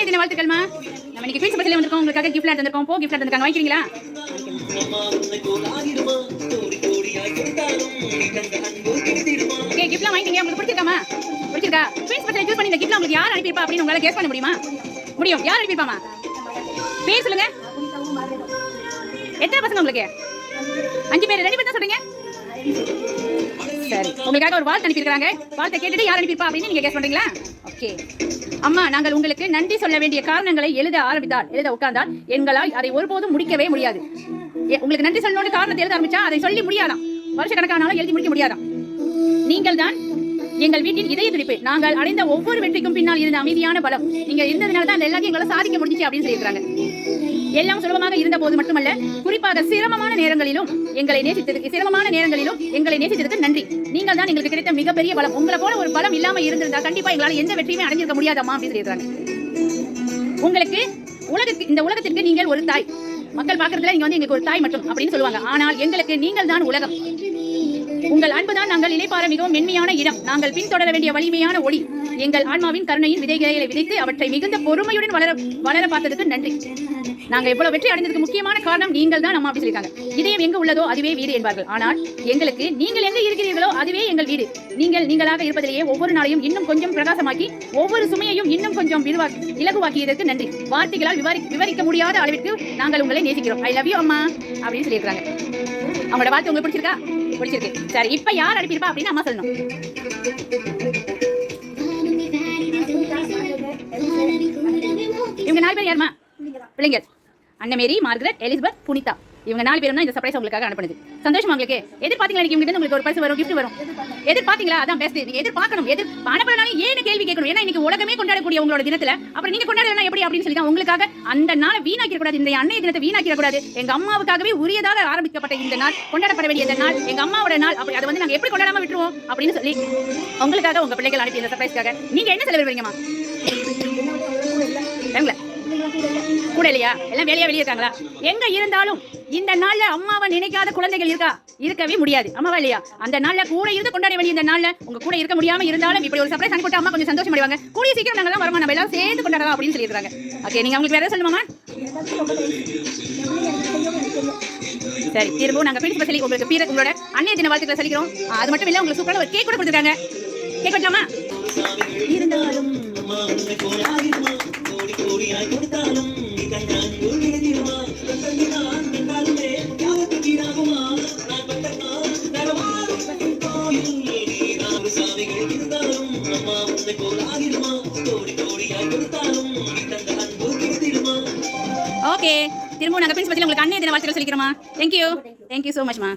அன்னைய தின வாழ்த்துக்கள்மா. நம்ம இன்னைக்கு குயின்ஸ் பஸ்ல வந்திருக்கோம், உங்களுக்காக கிஃப்ட் எடுத்துருக்கோம். கிஃப்ட் எடுத்துருக்காங்க, வாங்கிக்கிறீங்களா? ஓகே, கிஃப்ட்லாம் வாங்கிட்டீங்க. உங்களுக்கு பிடிச்சிருக்காமா? பிடிச்சிருக்கா? குயின்ஸ் பஸ்ல சூஸ் பண்ணி இந்த கிஃப்ட்லாம் உங்களுக்கு யார் அனுப்பியிருப்பா அப்படின்னு உங்களால கெஸ் பண்ண முடியுமா? முடியும். யார் அனுப்பியிருப்பாமா? பேர் சொல்லுங்க. எத்தனை பசங்க உங்களுக்கு? 5 பேர். 2 பேர் தான் சொல்றீங்க. சரி, உங்களுக்காக ஒரு வாழ்த்து அனுப்பியிருக்காங்க. வாழ்த்தை கேட்டுட்டு யார் அனுப்பியிருப்பா அப்படின்னு நீங்க கெஸ் பண்றீங்களா? ஓகே. அம்மா, நாங்கள் உங்களுக்கு நன்றி சொல்ல வேண்டிய காரணங்களை எழுத உட்கார்ந்தால் எங்களால் அதை ஒருபோதும் முடிக்கவே முடியாது. உங்களுக்கு நன்றி சொல்லணும்னு காரணத்தை எழுத ஆரம்பிச்சா அதை சொல்லி முடியாதான். வருஷ கணக்கானாலும் எழுதி முடிக்க முடியாதான். நீங்கள் தான் எங்கள் வீட்டின் இதய துடிப்பு. நாங்கள் அடைந்த ஒவ்வொரு வெற்றிக்கும் பின்னால் இருந்த அமைதியான பலம். நீங்க இருந்ததுனால தான் எல்லாத்தையும் எங்களால் சாதிக்க முடிஞ்சிச்சு அப்படின்னு சொல்லியிருக்காங்க. எல்லாம் சுலபமாக இருந்த போது மட்டுமல்ல, குறிப்பாக சிரமமான நேரங்களிலும் எங்களை நேசித்ததுக்கு நன்றி. நீங்கள் தான் எங்களுக்கு கிடைத்த மிகப்பெரிய பலம். உங்களை போல ஒரு பலம் இல்லாம இருந்திருந்தா கண்டிப்பா எங்களால் எந்த வெற்றியுமே அடைஞ்சிருக்க முடியாதம்மா அப்படின்னு சொல்லியிருக்காங்க. உங்களுக்கு இந்த உலகத்திற்கு நீங்கள் ஒரு தாய். மக்கள் பார்க்கறதுல நீங்க வந்து எங்களுக்கு ஒரு தாய் மட்டும் அப்படின்னு சொல்லுவாங்க. ஆனால் எங்களுக்கு நீங்கள் தான் உலகம். உங்கள் அன்புதான் நாங்கள் இளைப்பாற மிகவும் மென்மையான இடம். நாங்கள் பின்தொடர வேண்டிய வலிமையான ஒளி. எங்கள் ஆன்மாவின் கருணையின் விதைகளை விதைத்து அவற்றை மிகுந்த பொறுமையுடன் வளர பார்த்ததுக்கு நன்றி. நாங்க எவ்வளவு வெற்றி அடைந்ததுக்கு முக்கியமான காரணம் நீங்கள் தான் அம்மா அப்படி சொல்லியிருக்காங்க. இதயம் எங்க உள்ளதோ அதுவே வீடு என்பார்கள். ஆனால் எங்களுக்கு நீங்கள் எங்க இருக்கிறீர்களோ அதுவே எங்கள் வீடு. நீங்களாக இருப்பதிலேயே ஒவ்வொரு நாளையும் இன்னும் கொஞ்சம் பிரகாசமாக்கி ஒவ்வொரு சுமையையும் இன்னும் கொஞ்சம் இலகுவாக்கியதற்கு நன்றி. வார்த்தைகளால் விவரிக்க முடியாத அளவிற்கு நாங்கள் உங்களை நேசிக்கிறோம். ஐ லவ் யூ அம்மா அப்படின்னு சொல்லியிருக்காங்க. அவங்களோட வார்த்தை உங்களுக்கு பிடிச்சிருக்கா? பிடிச்சிருக்கு. சரி, இப்ப யார் அனுப்பியிருப்பா அப்படின்னு அம்மா சொல்லணும். இவங்க 4 பேர் யாருமா? பிள்ளைங்க. Annamary, Margaret, Elizabeth, Punitha. இவங்க 4 பேரும் தான் இந்த சர்ப்ரைஸ் உங்களுக்காக அனுப்புனது. சந்தோஷமா உங்களுக்கு? எதிர்பார்த்தீங்களா இன்னைக்கு உங்களுக்கு ஒரு பரிசு வரும், கிஃப்ட் வரும்? எதிர்பார்த்தீங்களா? அதான் பெஸ்ட். நீங்க எதிர்பார்க்கணும். அனுப்புறனால ஏன்னு கேள்வி கேட்கணும். ஏன்னா இன்னைக்கு உலகமே கொண்டாடக்கூடிய உங்களோட தினத்துல அப்புறம் நீங்க கொண்டாடலாம் எப்படி அப்படின்னு சொல்லி தான் உங்களுக்காக அந்த நாளை வீணாக்கிட கூடாது. இந்த அன்னைய தினத்தை வீணாக்கிட கூடாது. எங்க அம்மாவுக்காகவே உரியதாக ஆரம்பிக்கப்பட்ட இந்த நாள், கொண்டாடப்பட வேண்டிய இந்த நாள் எங்க அம்மாவோட நாள். அப்படி அதை வந்து நாங்க எப்படி கொண்டாடாம விட்டுருவோம் அப்படின்னு சொல்லி உங்களுக்காக உங்க பிள்ளைகள் அனுப்பி இந்த சர்ப்ரைஸ்க்காக நீங்க என்ன செலவிடுவீங்கம்மா? கூட இல்லையா? எல்லாம் வெளியே இருக்காங்களா? எங்க இருந்தாலும் இந்த நாள்ல அம்மாவை நினைக்காத குழந்தைகள் இருக்கவே முடியாது. அம்மாவா இல்லையா? அந்த நாள்ல கூட இருந்து கொண்டாட வேண்டிய இந்த நாள்ல உங்க கூட இருக்க முடியாம இருந்தாலும் இப்படி ஒரு சர்ப்ரைஸ் அனுப்பிட்டு அம்மா கொஞ்சம் சந்தோஷம் அடைவாங்க. கூடிய சீக்கிரம் நாங்க தான் வருமா, நம்ம எல்லாம் சேர்ந்து கொண்டாடலாம் அப்படின்னு சொல்லியிருக்காங்க. ஓகே, நீங்க உங்களுக்கு வேற சொல்லுமாமா? சரி, திரும்பவும் நாங்க பிரின்ஸ் பசலி உங்களுக்கு உங்களோட அன்னைய தின வாழ்த்துக்களை சொல்லிக்கிறோம். அது மட்டும் இல்ல, உங்களுக்கு சூப்பரான ஒரு கேக் கூட கொடுத்துருக்காங்க. கேக் வச்சாமா? இருந்தாலும் ஓகே, திரும்ப நாங்க பிரின்ஸ் பத்தில உங்களுக்கு அன்னைய தின வாழ்த்துக்கள் சொல்லிக்கிறோமா? தேங்க்யூ so much மா.